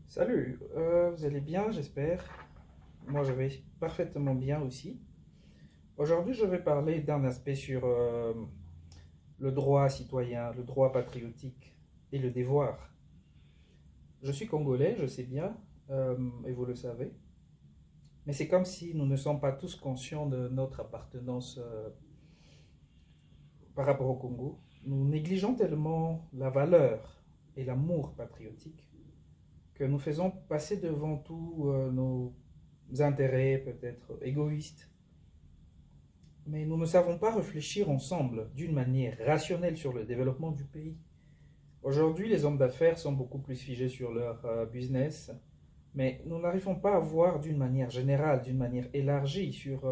Salut, vous allez bien, j'espère. Moi, je vais parfaitement bien aussi. Aujourd'hui, je vais parler d'un aspect sur le droit citoyen, le droit patriotique et le devoir. Je suis congolais, je sais bien, et vous le savez, mais c'est comme si nous ne sommes pas tous conscients de notre appartenance par rapport au Congo. Nous négligeons tellement la valeur et l'amour patriotique que nous faisons passer devant tout nos intérêts peut-être égoïstes. Mais nous ne savons pas réfléchir ensemble d'une manière rationnelle sur le développement du pays. Aujourd'hui, les hommes d'affaires sont beaucoup plus figés sur leur business, mais nous n'arrivons pas à voir d'une manière générale, d'une manière élargie sur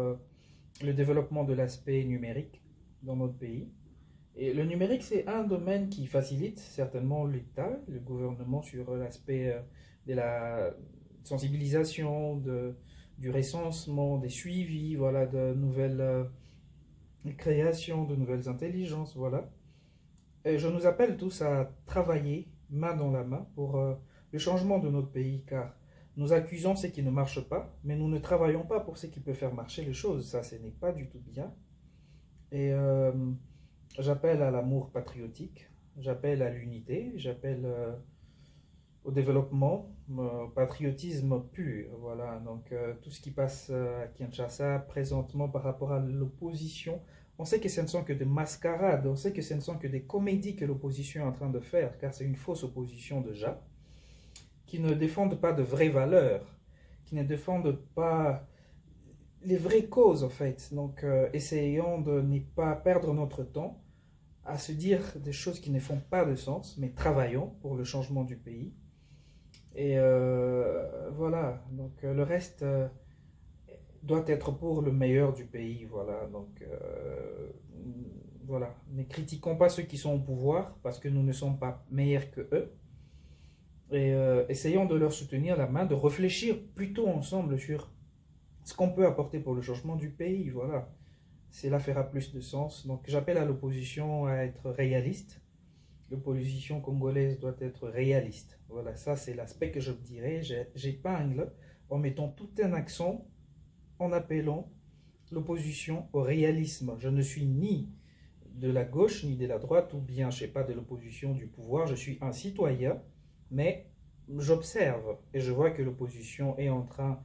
le développement de l'aspect numérique dans notre pays. Et le numérique, c'est un domaine qui facilite certainement l'État, le gouvernement sur l'aspect de la sensibilisation, du recensement, des suivis, voilà, de nouvelles créations, de nouvelles intelligences, voilà. Et je nous appelle tous à travailler main dans la main pour le changement de notre pays, car nous accusons ce qui ne marche pas, mais nous ne travaillons pas pour ce qui peut faire marcher les choses. Ça, ce n'est pas du tout bien. Et j'appelle à l'amour patriotique, j'appelle à l'unité, j'appelle au développement, au patriotisme pur. Voilà, donc tout ce qui passe à Kinshasa présentement par rapport à l'opposition, on sait que ce ne sont que des mascarades, on sait que ce ne sont que des comédies que l'opposition est en train de faire, car c'est une fausse opposition déjà, qui ne défendent pas de vraies valeurs, qui ne défendent pas les vraies causes en fait. Donc essayons de ne pas perdre notre temps à se dire des choses qui ne font pas de sens, mais travaillons pour le changement du pays. Et voilà, donc le reste doit être pour le meilleur du pays. Voilà, donc voilà, ne critiquons pas ceux qui sont au pouvoir parce que nous ne sommes pas meilleurs que eux. Et essayons de leur soutenir la main, de réfléchir plutôt ensemble sur ce qu'on peut apporter pour le changement du pays. Voilà, cela fera plus de sens. Donc j'appelle à l'opposition à être réaliste. L'opposition congolaise doit être réaliste. Voilà, ça c'est l'aspect que je dirais. J'épingle en mettant tout un accent en appelant l'opposition au réalisme. Je ne suis ni de la gauche ni de la droite, ou bien je ne sais pas de l'opposition du pouvoir. Je suis un citoyen, mais j'observe et je vois que l'opposition est en train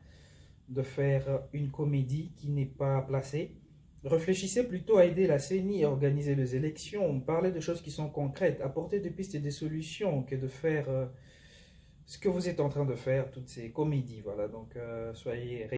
de faire une comédie qui n'est pas placée. Réfléchissez plutôt à aider la CENI à organiser les élections, parler de choses qui sont concrètes, apporter des pistes et des solutions, que de faire ce que vous êtes en train de faire, toutes ces comédies. Voilà, donc soyez